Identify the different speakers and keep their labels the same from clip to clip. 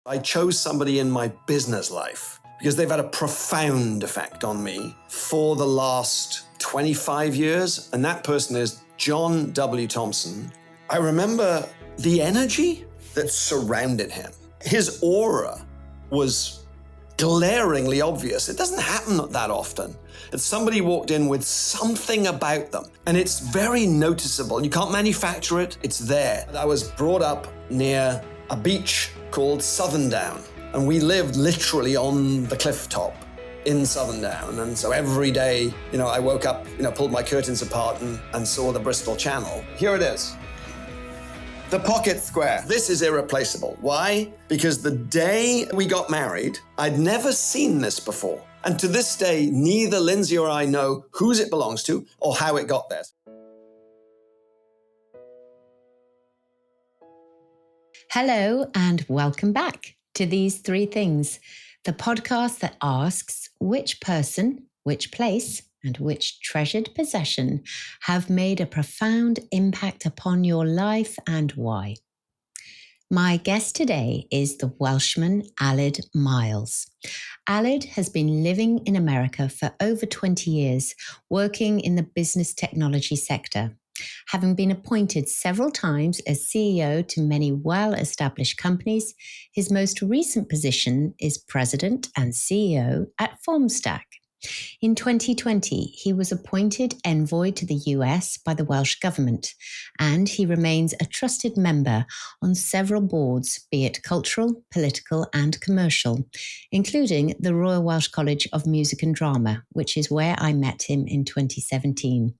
Speaker 1: I chose somebody in my business life because they've had a profound effect on me for the last 25 years. And that person is John W. Thompson. I remember the energy that surrounded him. His aura was glaringly obvious. It doesn't happen that often. That somebody walked in with something about them, and it's very noticeable. You can't manufacture it, it's there. I was brought up near a beach called Southern Down, and we lived literally on the cliff top in Southern Down. And so every day, I woke up, pulled my curtains apart and saw the Bristol Channel. Here it is. The Pocket Square. This is irreplaceable. Why? Because the day we got married, I'd never seen this before. And to this day, neither Lindsay or I know whose it belongs to or how it got there.
Speaker 2: Hello and welcome back to These Three Things, the podcast that asks which person, which place, and which treasured possession have made a profound impact upon your life and why. My guest today is the Welshman Aled Miles. Aled has been living in America for over 20 years, working in the business technology sector. Having been appointed several times as CEO to many well-established companies, his most recent position is President and CEO at Formstack. In 2020, he was appointed Envoy to the US by the Welsh Government, and he remains a trusted member on several boards, be it cultural, political, and commercial, including the Royal Welsh College of Music and Drama, which is where I met him in 2017.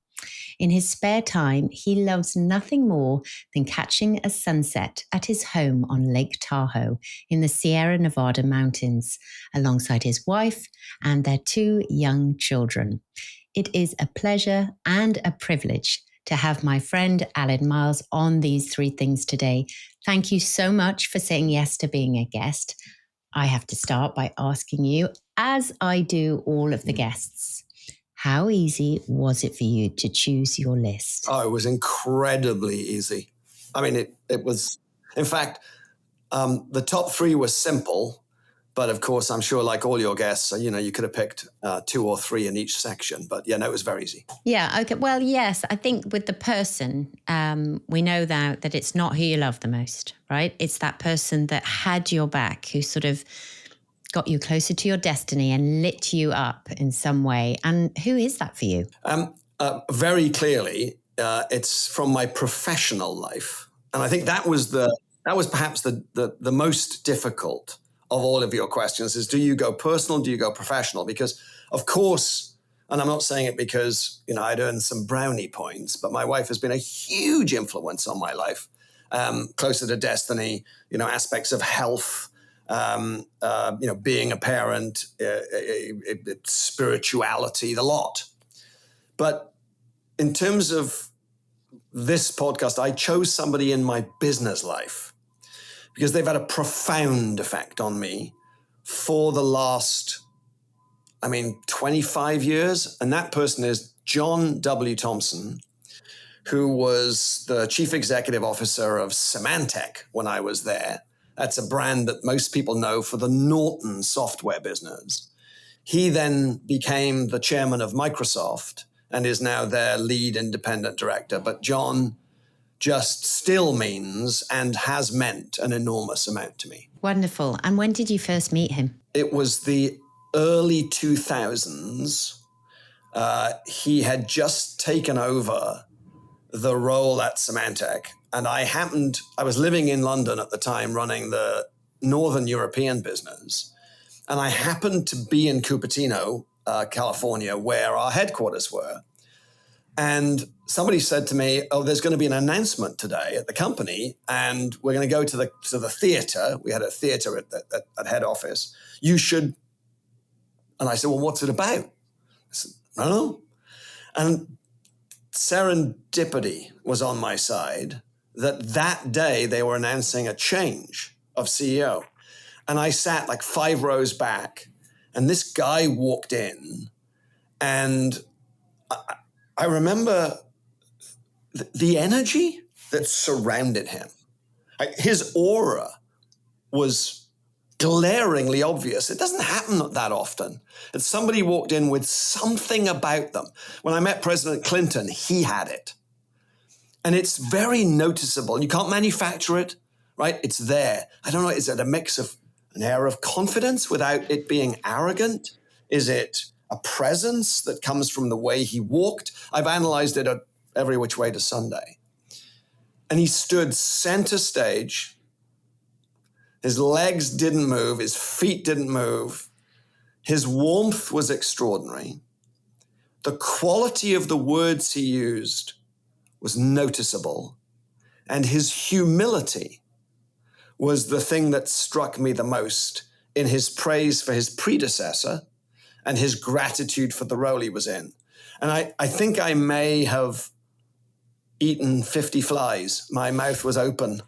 Speaker 2: In his spare time, he loves nothing more than catching a sunset at his home on Lake Tahoe in the Sierra Nevada mountains, alongside his wife and their two young children. It is a pleasure and a privilege to have my friend Aled Miles on These Three Things today. Thank you so much for saying yes to being a guest. I have to start by asking you, as I do all of the guests, how easy was it for you to choose your list?
Speaker 1: Oh, it was incredibly easy. I mean, it was, in fact, the top three was simple, but of course, I'm sure like all your guests, you could have picked two or three in each section, but it was very easy.
Speaker 2: Yeah, okay. Well, yes, I think with the person, we know that it's not who you love the most, right? It's that person that had your back, who sort of got you closer to your destiny and lit you up in some way. And who is that for you?
Speaker 1: Very clearly, it's from my professional life. And I think that was perhaps the most difficult of all of your questions is, do you go personal? Do you go professional? Because of course, and I'm not saying it because, I'd earned some brownie points, but my wife has been a huge influence on my life, closer to destiny, aspects of health, being a parent, spirituality, the lot. But in terms of this podcast, I chose somebody in my business life because they've had a profound effect on me for the last, 25 years. And that person is John W. Thompson, who was the chief executive officer of Symantec when I was there. That's a brand that most people know for the Norton software business. He then became the chairman of Microsoft and is now their lead independent director. But John just still means and has meant an enormous amount to me.
Speaker 2: Wonderful. And when did you first meet him?
Speaker 1: It was the early 2000s. He had just taken over the role at Symantec. And I was living in London at the time running the Northern European business. And I happened to be in Cupertino, California, where our headquarters were. And somebody said to me, oh, there's going to be an announcement today at the company, and we're going to go to the theater. We had a theater at head office. You should. And I said, well, what's it about? I said, I don't know. And serendipity was on my side that day they were announcing a change of CEO. And I sat like 5 rows back, and this guy walked in, and I remember the energy that surrounded him. His aura was glaringly obvious. It doesn't happen that often. That somebody walked in with something about them. When I met President Clinton, he had it. And it's very noticeable. You can't manufacture it, right? It's there. I don't know, is it a mix of an air of confidence without it being arrogant? Is it a presence that comes from the way he walked? I've analyzed it every which way to Sunday. And he stood center stage. His legs didn't move. His feet didn't move. His warmth was extraordinary. The quality of the words he used was noticeable. And his humility was the thing that struck me the most in his praise for his predecessor and his gratitude for the role he was in. And I think I may have eaten 50 flies. My mouth was open,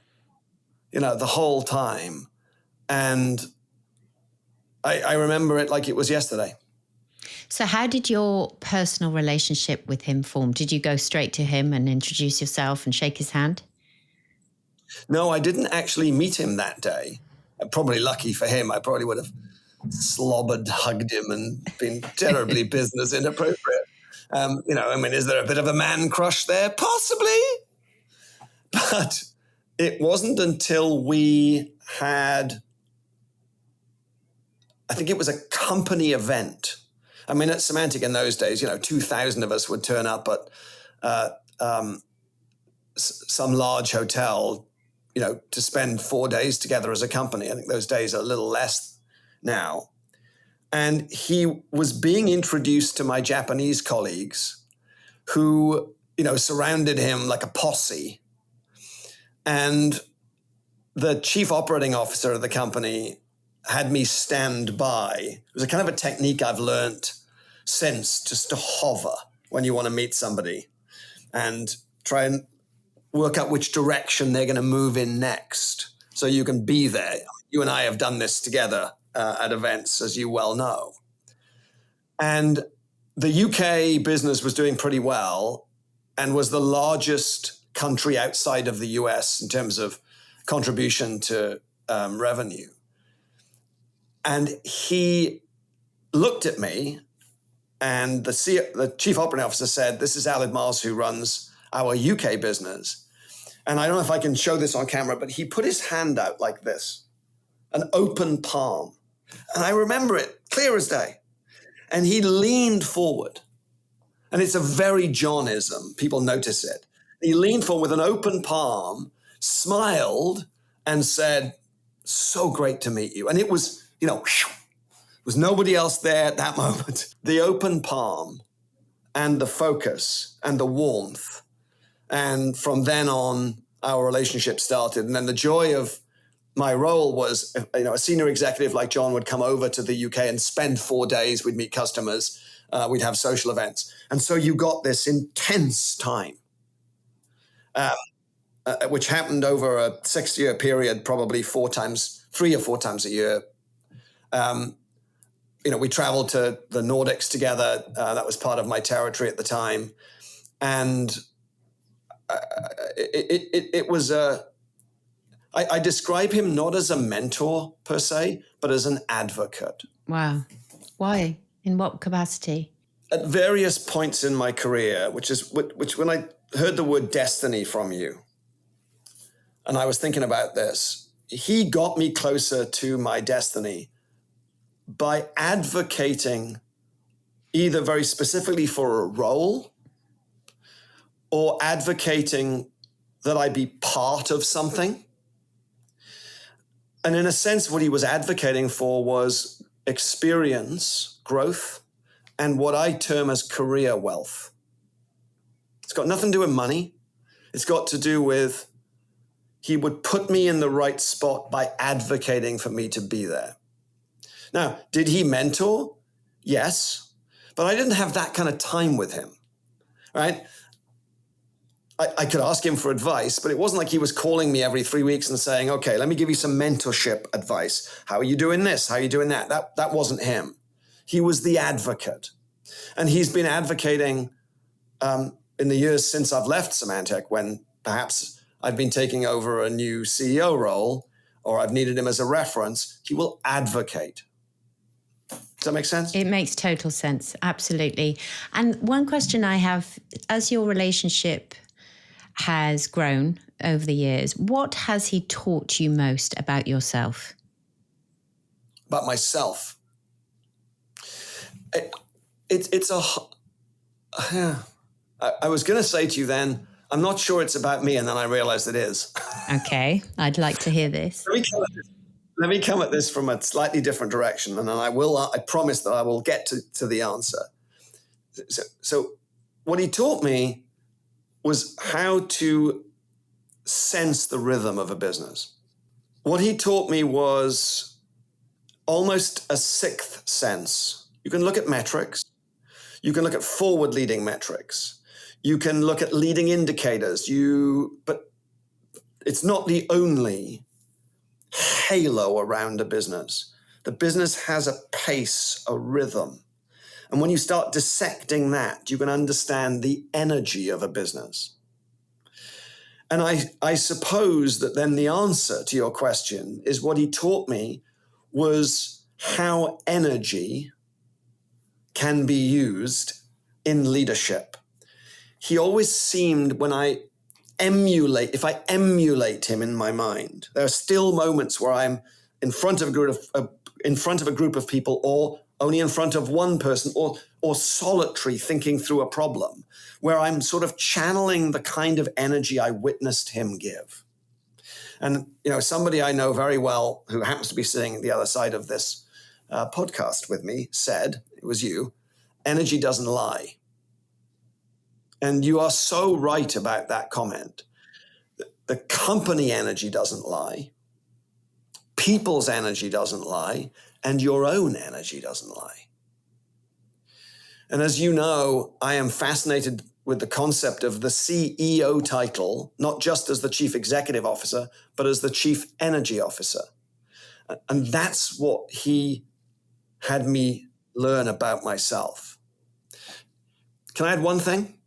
Speaker 1: the whole time. And I remember it like it was yesterday.
Speaker 2: So how did your personal relationship with him form? Did you go straight to him and introduce yourself and shake his hand?
Speaker 1: No, I didn't actually meet him that day. Probably lucky for him. I probably would have slobbered, hugged him and been terribly business inappropriate. Is there a bit of a man crush there? Possibly. But it wasn't until we had, I think it was a company event. I mean, at Semantic in those days, 2,000 of us would turn up at some large hotel, to spend 4 days together as a company. I think those days are a little less now. And he was being introduced to my Japanese colleagues who, surrounded him like a posse. And the chief operating officer of the company had me stand by. It was a kind of a technique I've learned since, just to hover when you want to meet somebody and try and work out which direction they're going to move in next so you can be there. You and I have done this together at events, as you well know. And the UK business was doing pretty well and was the largest country outside of the US in terms of contribution to revenue. And he looked at me, and the chief operating officer said, "This is Aled Miles, who runs our UK business." And I don't know if I can show this on camera, but he put his hand out like this, an open palm. And I remember it clear as day. And he leaned forward. And it's a very Johnism. People notice it. He leaned forward with an open palm, smiled, and said, "So great to meet you." And it was, was nobody else there at that moment. The open palm and the focus and the warmth. And from then on, our relationship started. And then the joy of my role was, a senior executive like John would come over to the UK and spend 4 days. We'd meet customers. We'd have social events. And so you got this intense time, which happened over a 6-year period, probably 3 or 4 times a year. We traveled to the Nordics together. That was part of my territory at the time. And it was I describe him not as a mentor per se, but as an advocate.
Speaker 2: Wow. Why? In what capacity?
Speaker 1: At various points in my career, which when I heard the word destiny from you, and I was thinking about this, he got me closer to my destiny by advocating either very specifically for a role or advocating that I be part of something. And in a sense, what he was advocating for was experience, growth, and what I term as career wealth. It's got nothing to do with money. It's got to do with he would put me in the right spot by advocating for me to be there. Now, did he mentor? Yes, but I didn't have that kind of time with him, right? I could ask him for advice, but it wasn't like he was calling me every 3 weeks and saying, "Okay, let me give you some mentorship advice. How are you doing this? How are you doing that?" That wasn't him. He was the advocate. And he's been advocating in the years since I've left Symantec, when perhaps I've been taking over a new CEO role. or I've needed him as a reference, he will advocate. Does that make sense?
Speaker 2: It makes total sense. Absolutely. And one question I have, as your relationship has grown over the years, what has he taught you most about yourself?
Speaker 1: About myself? I was going to say to you then, I'm not sure it's about me, and then I realized it is.
Speaker 2: Okay, I'd like to hear this.
Speaker 1: Let me come at this from a slightly different direction, and then I promise that I will get to the answer. So what he taught me was how to sense the rhythm of a business. What he taught me was almost a sixth sense. You can look at metrics. You can look at forward-leading metrics. You can look at leading indicators. But it's not the only halo around a business. The business has a pace, a rhythm. And when you start dissecting that, you can understand the energy of a business. And I suppose that then the answer to your question is what he taught me was how energy can be used in leadership. He always seemed, if I emulate him in my mind, there are still moments where I'm in front of a group of people, or only in front of one person, or solitary thinking through a problem, where I'm sort of channeling the kind of energy I witnessed him give. And somebody I know very well, who happens to be sitting at the other side of this podcast with me, said, it was you, energy doesn't lie. And you are so right about that comment. The company energy doesn't lie. People's energy doesn't lie. And your own energy doesn't lie. And as you know, I am fascinated with the concept of the CEO title, not just as the chief executive officer, but as the chief energy officer. And that's what he had me learn about myself. Can I add one thing?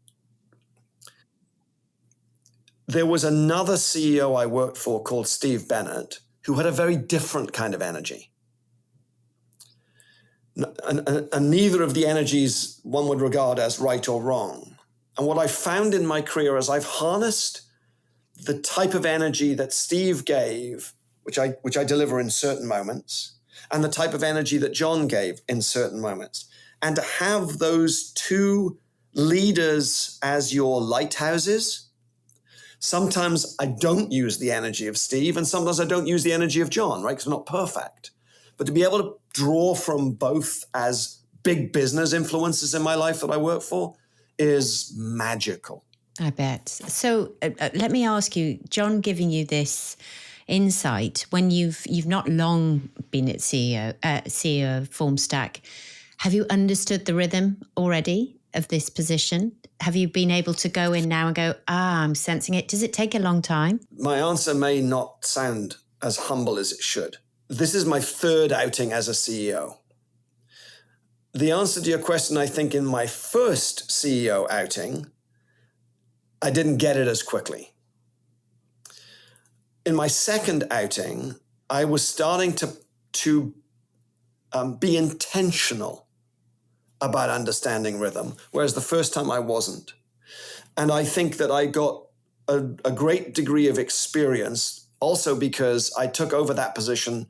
Speaker 1: There was another CEO I worked for called Steve Bennett, who had a very different kind of energy. And neither of the energies one would regard as right or wrong. And what I found in my career is I've harnessed the type of energy that Steve gave, which I deliver in certain moments, and the type of energy that John gave in certain moments. And to have those two leaders as your lighthouses. Sometimes I don't use the energy of Steve, and sometimes I don't use the energy of John, right? Because we're not perfect. But to be able to draw from both as big business influences in my life that I work for is magical.
Speaker 2: I bet. So let me ask you, John giving you this insight when you've not long been at CEO of Formstack, have you understood the rhythm already of this position? Have you been able to go in now and go, I'm sensing it? Does it take a long time?
Speaker 1: My answer may not sound as humble as it should. This is my third outing as a CEO. The answer to your question, I think in my first CEO outing, I didn't get it as quickly. In my second outing, I was starting to be intentional about understanding rhythm, whereas the first time I wasn't. And I think that I got a great degree of experience also because I took over that position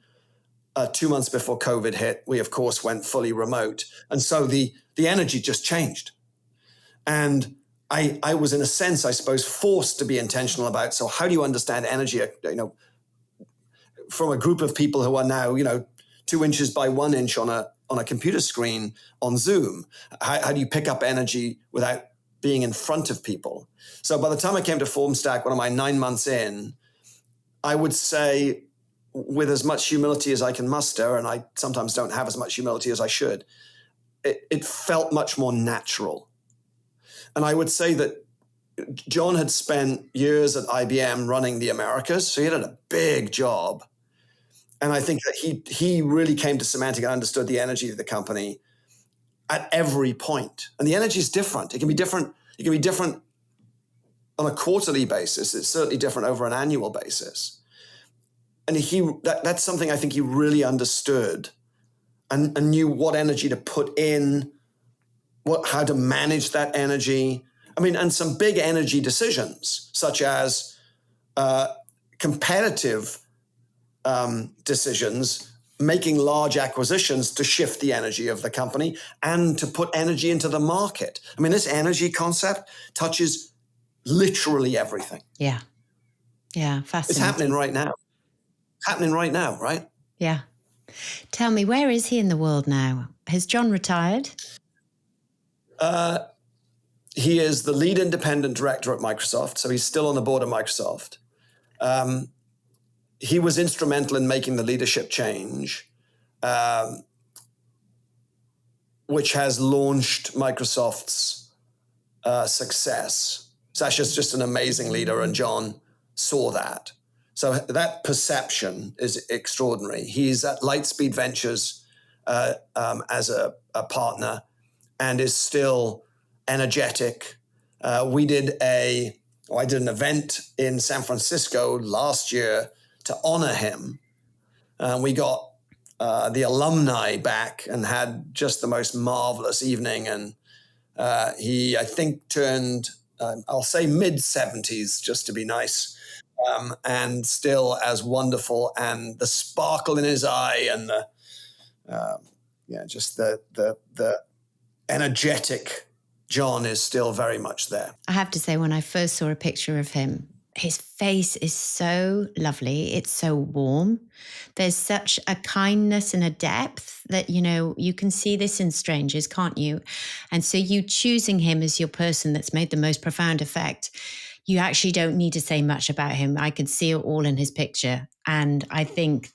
Speaker 1: 2 months before COVID hit. We, of course, went fully remote. And so the energy just changed. And I was, in a sense, I suppose, forced to be intentional about, so how do you understand energy, from a group of people who are now, 2 inches by 1 inch on a computer screen on Zoom? How do you pick up energy without being in front of people? So by the time I came to Formstack, one of my 9 months in, I would say, with as much humility as I can muster, and I sometimes don't have as much humility as I should, it felt much more natural. And I would say that John had spent years at IBM running the Americas, so he had a big job. And I think that he really came to Semantic and understood the energy of the company at every point. And the energy is different. It can be different. It can be different on a quarterly basis. It's certainly different over an annual basis. And that's something I think he really understood and knew what energy to put in, how to manage that energy. I mean, and some big energy decisions, such as competitive decisions, making large acquisitions to shift the energy of the company and to put energy into the market. I mean, this energy concept touches literally everything.
Speaker 2: Yeah. Yeah. Fascinating.
Speaker 1: It's happening right now. Right?
Speaker 2: Yeah. Tell me, where is he in the world now? Has John retired?
Speaker 1: He is the lead independent director at Microsoft, so he's still on the board of Microsoft. He was instrumental in making the leadership change, which has launched Microsoft's success. Sasha's just an amazing leader, and John saw that. So that perception is extraordinary. He's at Lightspeed Ventures as a partner and is still energetic. I did an event in San Francisco last year to honor him. We got the alumni back and had just the most marvelous evening. And he, I think, turned, I'll say mid-70s just to be nice, and still as wonderful. And the sparkle in his eye and just the energetic John is still very much there.
Speaker 2: I have to say, when I first saw a picture of him, his face is so lovely. It's so warm. There's such a kindness and a depth that, you can see this in strangers, can't you? And so you choosing him as your person that's made the most profound effect, you actually don't need to say much about him. I could see it all in his picture. And I think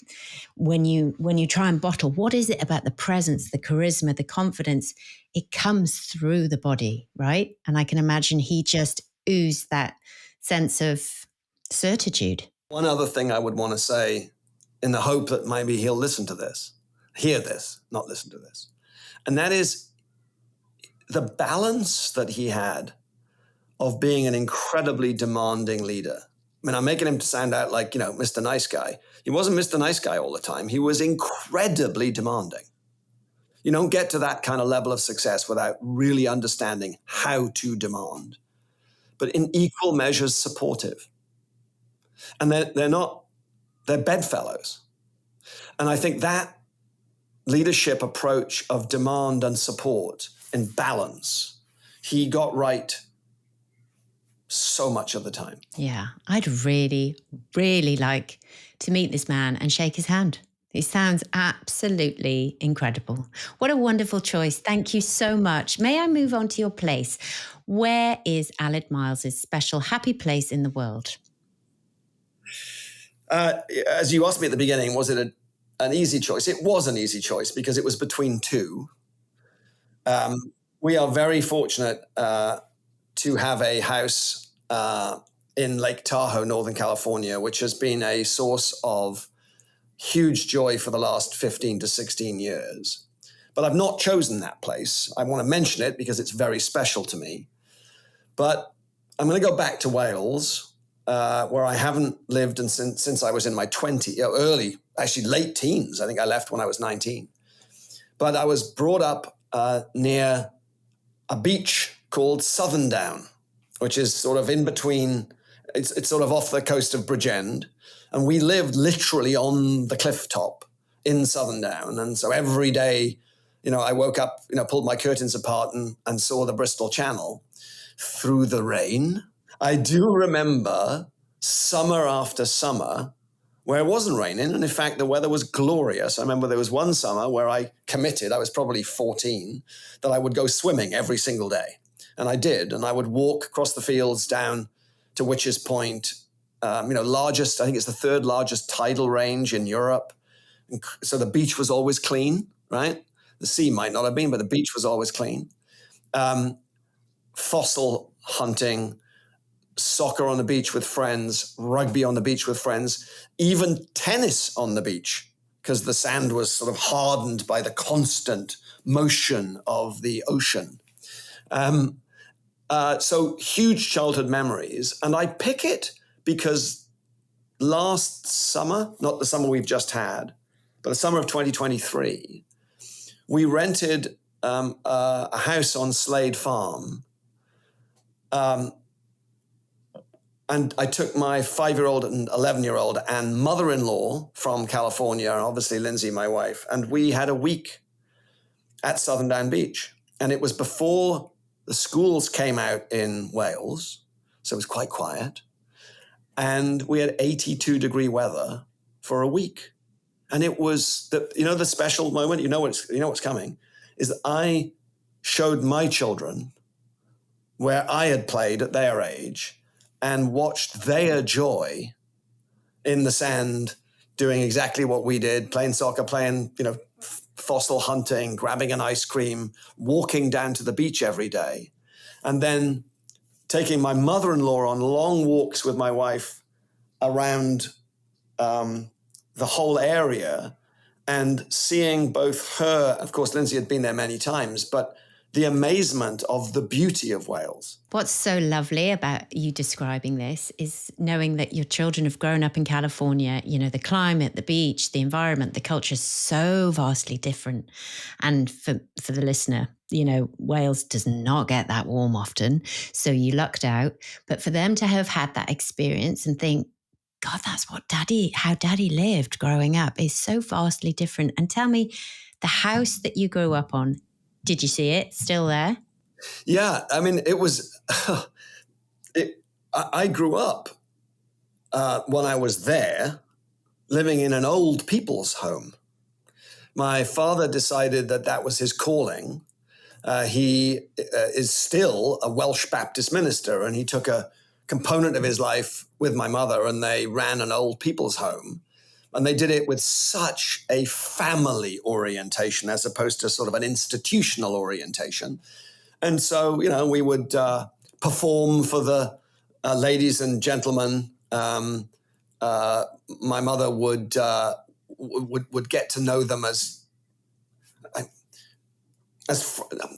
Speaker 2: when you try and bottle, what is it about the presence, the charisma, the confidence? It comes through the body, right? And I can imagine he just oozed that sense of certitude.
Speaker 1: One other thing I would want to say, in the hope that maybe he'll hear this, not listen to this. And that is the balance that he had of being an incredibly demanding leader. I mean, I'm making him sound out like, Mr. Nice Guy. He wasn't Mr. Nice Guy all the time. He was incredibly demanding. You don't get to that kind of level of success without really understanding how to demand, but in equal measures supportive. And they're bedfellows. And I think that leadership approach of demand and support and balance, he got right so much of the time.
Speaker 2: Yeah, I'd really, really like to meet this man and shake his hand. He sounds absolutely incredible. What a wonderful choice. Thank you so much. May I move on to your place? Where is Aled Miles's special happy place in the world?
Speaker 1: As you asked me at the beginning, was it an easy choice? It was an easy choice because it was between two. We are very fortunate to have a house in Lake Tahoe, Northern California, which has been a source of huge joy for the last 15 to 16 years. But I've not chosen that place. I want to mention it because it's very special to me. But I'm going to go back to Wales, where I haven't lived since I was in my late teens. I think I left when I was 19. But I was brought up near a beach called Southern Down, which is sort of in between. It's sort of off the coast of Bridgend. And we lived literally on the cliff top in Southern Down. And so every day, I woke up, pulled my curtains apart and saw the Bristol Channel through the rain. I do remember summer after summer where it wasn't raining. And in fact, the weather was glorious. I remember there was one summer where I committed, I was probably 14, that I would go swimming every single day. And I did. And I would walk across the fields down to Witches Point, largest, I think it's the third largest tidal range in Europe. And so the beach was always clean, right? The sea might not have been, but the beach was always clean. Fossil hunting, soccer on the beach with friends, rugby on the beach with friends, even tennis on the beach, because the sand was sort of hardened by the constant motion of the ocean. So huge childhood memories. And I pick it because last summer, not the summer we've just had, but the summer of 2023, we rented a house on Slade Farm. And I took my 5-year-old and 11-year-old and mother-in-law from California, and obviously Lindsay, my wife, and we had a week at Southern Down Beach. And it was before the schools came out in Wales, so it was quite quiet. And we had 82-degree weather for a week. And it was, the special moment, you know what's coming, is that I showed my children where I had played at their age and watched their joy in the sand, doing exactly what we did, playing soccer, playing, fossil hunting, grabbing an ice cream, walking down to the beach every day, and then taking my mother-in-law on long walks with my wife around the whole area and seeing both her, of course, Lindsay had been there many times, but the amazement of the beauty of Wales.
Speaker 2: What's so lovely about you describing this is knowing that your children have grown up in California. The climate, the beach, the environment, the culture is so vastly different. And for the listener, Wales does not get that warm often. So you lucked out. But for them to have had that experience and think, God, that's how daddy lived growing up is so vastly different. And tell me, the house that you grew up on, did you see it still there?
Speaker 1: Yeah, I mean, it was, I grew up when I was there living in an old people's home. My father decided that was his calling. He is still a Welsh Baptist minister, and he took a component of his life with my mother, and they ran an old people's home. And they did it with such a family orientation as opposed to sort of an institutional orientation. And so, we would perform for the ladies and gentlemen. My mother would get to know them as I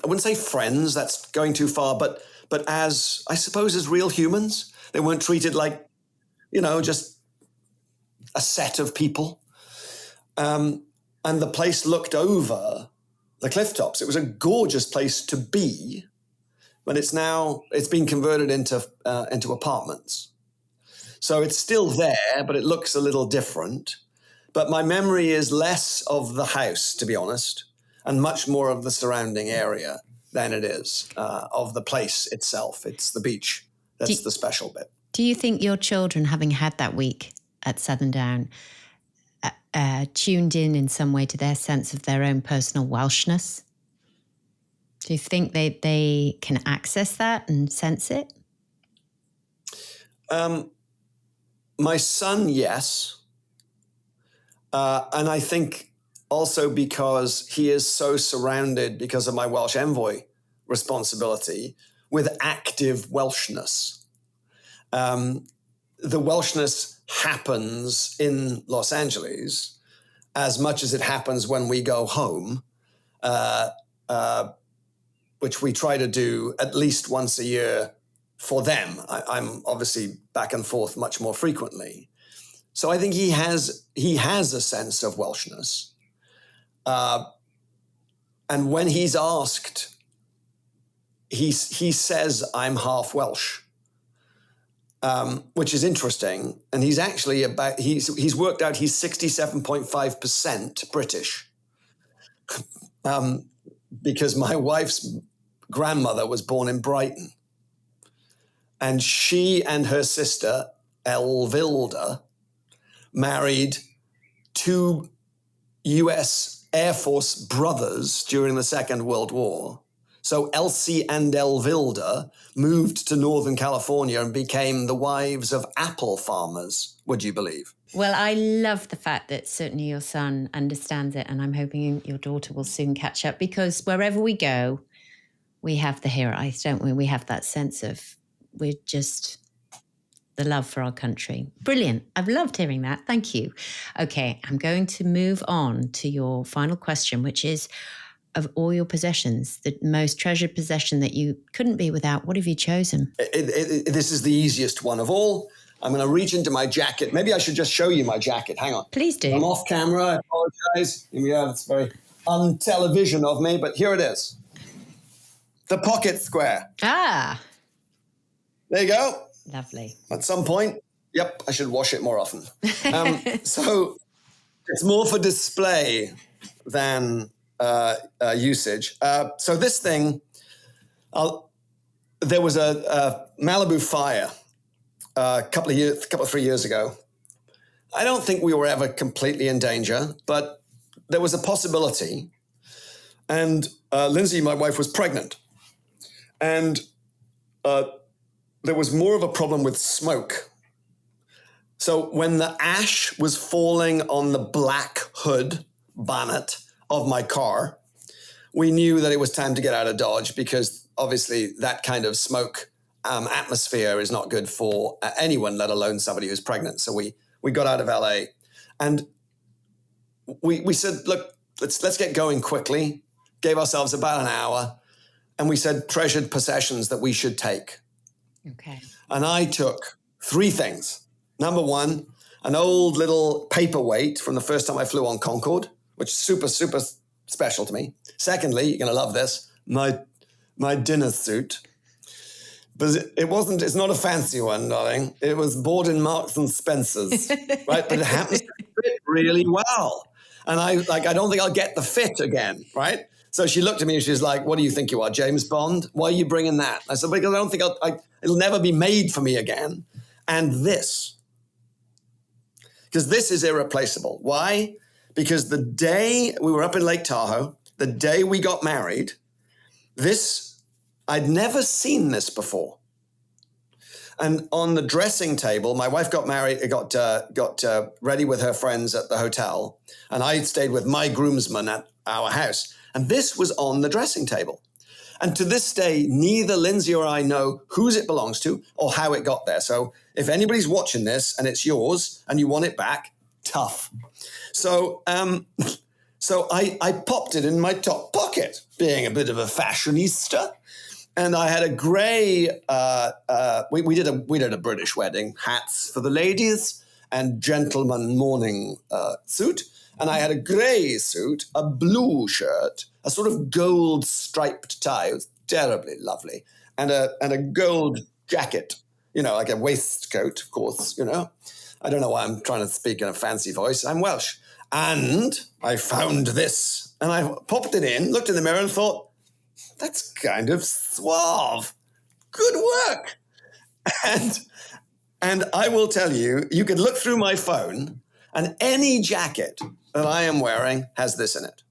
Speaker 1: wouldn't say friends, that's going too far, but as, I suppose, as real humans. They weren't treated like, just a set of people. And the place looked over the cliff tops. It was a gorgeous place to be, but it's been converted into apartments. So it's still there, but it looks a little different. But my memory is less of the house, to be honest, and much more of the surrounding area than it is of the place itself. It's the beach. That's the special bit.
Speaker 2: Do you think your children, having had that week at Southern Down, tuned in some way to their sense of their own personal Welshness? Do you think they can access that and sense it?
Speaker 1: My son, yes. And I think also because he is so surrounded, because of my Welsh Envoy responsibility, with active Welshness. The Welshness happens in Los Angeles as much as it happens when we go home, which we try to do at least once a year for them. I'm obviously back and forth much more frequently. So I think he has a sense of Welshness. And when he's asked, he says, I'm half Welsh. Which is interesting. And he's actually he's worked out he's 67.5% British. Because my wife's grandmother was born in Brighton. And she and her sister, Elvilda, married two US Air Force brothers during the Second World War. So Elsie and Elvilda moved to Northern California and became the wives of apple farmers, would you believe?
Speaker 2: Well, I love the fact that certainly your son understands it, and I'm hoping your daughter will soon catch up, because wherever we go, we have the heroes, don't we? We have that sense of we're just the love for our country. Brilliant. I've loved hearing that. Thank you. Okay, I'm going to move on to your final question, which is, of all your possessions, the most treasured possession that you couldn't be without, what have you chosen?
Speaker 1: This is the easiest one of all. I'm going to reach into my jacket. Maybe I should just show you my jacket. Hang on.
Speaker 2: Please do.
Speaker 1: I'm off camera. I apologize. Yeah, it's very untelevision of me, but here it is. The pocket square.
Speaker 2: Ah.
Speaker 1: There you go.
Speaker 2: Lovely.
Speaker 1: At some point, yep, I should wash it more often. So it's more for display than usage. So this thing, there was a Malibu fire a couple of 3 years ago. I don't think we were ever completely in danger, but there was a possibility. And Lindsay, my wife, was pregnant. And there was more of a problem with smoke. So when the ash was falling on the black hood bonnet of my car, we knew that it was time to get out of Dodge, because obviously that kind of smoke atmosphere is not good for anyone, let alone somebody who's pregnant. So we got out of LA, and we said, look, let's get going quickly. Gave ourselves about an hour, and we said treasured possessions that we should take.
Speaker 2: Okay.
Speaker 1: And I took 3 things. Number 1, an old little paperweight from the first time I flew on Concorde, which is super, super special to me. Secondly, you're going to love this, my dinner suit. But it's not a fancy one, darling. It was bought in Marks and Spencer's, right? But it happens to fit really well. And I don't think I'll get the fit again, right? So she looked at me and she's like, what do you think you are, James Bond? Why are you bringing that? I said, because I don't think it'll never be made for me again. And this, because this is irreplaceable. Why? Because the day we were up in Lake Tahoe, the day we got married, I'd never seen this before. And on the dressing table, my wife got married, got ready with her friends at the hotel, and I stayed with my groomsmen at our house. And this was on the dressing table. And to this day, neither Lindsay or I know whose it belongs to or how it got there. So if anybody's watching this and it's yours and you want it back, tough. So I popped it in my top pocket, being a bit of a fashionista. And I had a grey, we did a British wedding, hats for the ladies and gentleman morning suit. And I had a grey suit, a blue shirt, a sort of gold striped tie. It was terribly lovely. And a gold jacket, like a waistcoat, of course, I don't know why I'm trying to speak in a fancy voice. I'm Welsh. And I found this. And I popped it in, looked in the mirror and thought, that's kind of suave. Good work. And I will tell you, you could look through my phone and any jacket that I am wearing has this in it.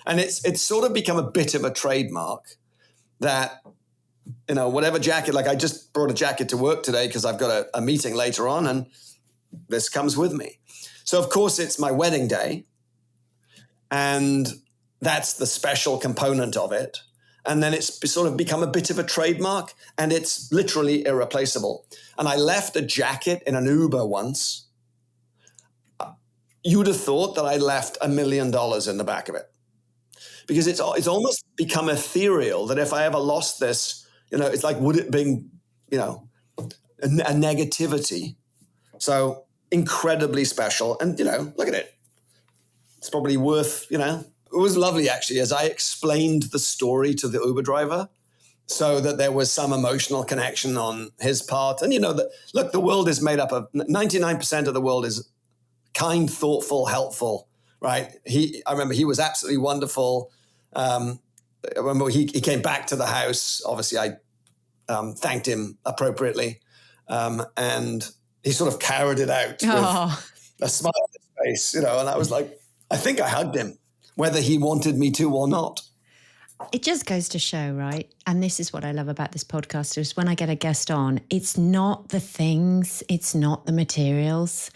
Speaker 1: And it's sort of become a bit of a trademark that, whatever jacket, like I just brought a jacket to work today because I've got a meeting later on and this comes with me. So of course it's my wedding day and that's the special component of it. And then it's sort of become a bit of a trademark and it's literally irreplaceable. And I left a jacket in an Uber once. You'd have thought that I left $1 million in the back of it. Because it's almost become ethereal that if I ever lost this, it's like, would it be, a negativity? So incredibly special. And, look at it. It's probably worth, it was lovely actually as I explained the story to the Uber driver so that there was some emotional connection on his part. And, look, the world is made up of 99% of the world is kind, thoughtful, helpful, right? I remember he was absolutely wonderful. I remember he came back to the house. Obviously, I thanked him appropriately. And he sort of carried it out with a smile on his face, and I was like, I think I hugged him, whether he wanted me to or not.
Speaker 2: It just goes to show, right? And this is what I love about this podcast is when I get a guest on, it's not the things, it's not the materials.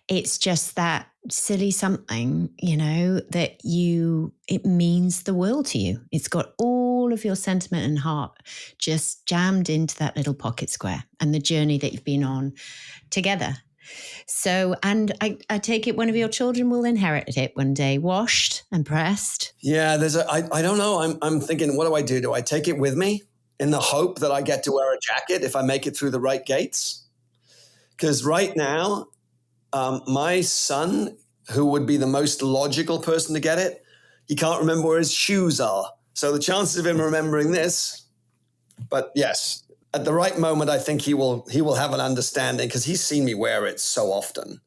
Speaker 2: It's just that silly something, that it means the world to you. It's got all of your sentiment and heart just jammed into that little pocket square and the journey that you've been on together. So, and I take it one of your children will inherit it one day, washed and pressed.
Speaker 1: Yeah, I don't know. I'm thinking, what do I do? Do I take it with me in the hope that I get to wear a jacket if I make it through the right gates? Because right now, my son, who would be the most logical person to get it, he can't remember where his shoes are. So the chances of him remembering this, but yes, at the right moment, I think he will have an understanding because he's seen me wear it so often.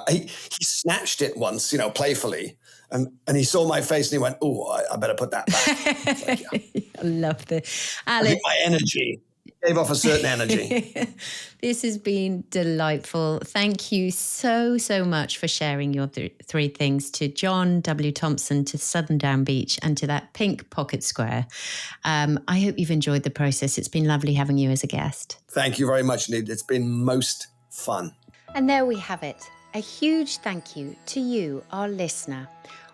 Speaker 1: He snatched it once, playfully, and he saw my face and he went, "Oh, I better put that back." Like, yeah.
Speaker 2: I love this.
Speaker 1: I
Speaker 2: Alice.
Speaker 1: think my energy gave off a certain energy.
Speaker 2: This has been delightful. Thank you so much for sharing your three things to John W. Thompson, to Southern Down Beach, and to that pink pocket square. I hope you've enjoyed the process. It's been lovely having you as a guest.
Speaker 1: Thank you very much, indeed. It's been most fun.
Speaker 2: And there we have it. A huge thank you to you, our listener.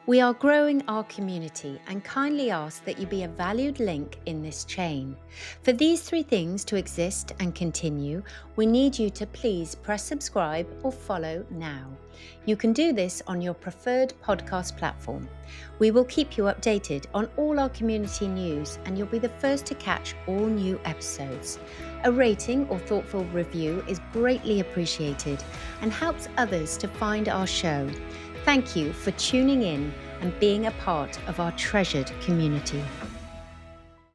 Speaker 2: We are growing our community and kindly ask that you be a valued link in this chain. For these three things to exist and continue, we need you to please press subscribe or follow now. You can do this on your preferred podcast platform. We will keep you updated on all our community news, and you'll be the first to catch all new episodes. A rating or thoughtful review is greatly appreciated and helps others to find our show. Thank you for tuning in and being a part of our treasured community.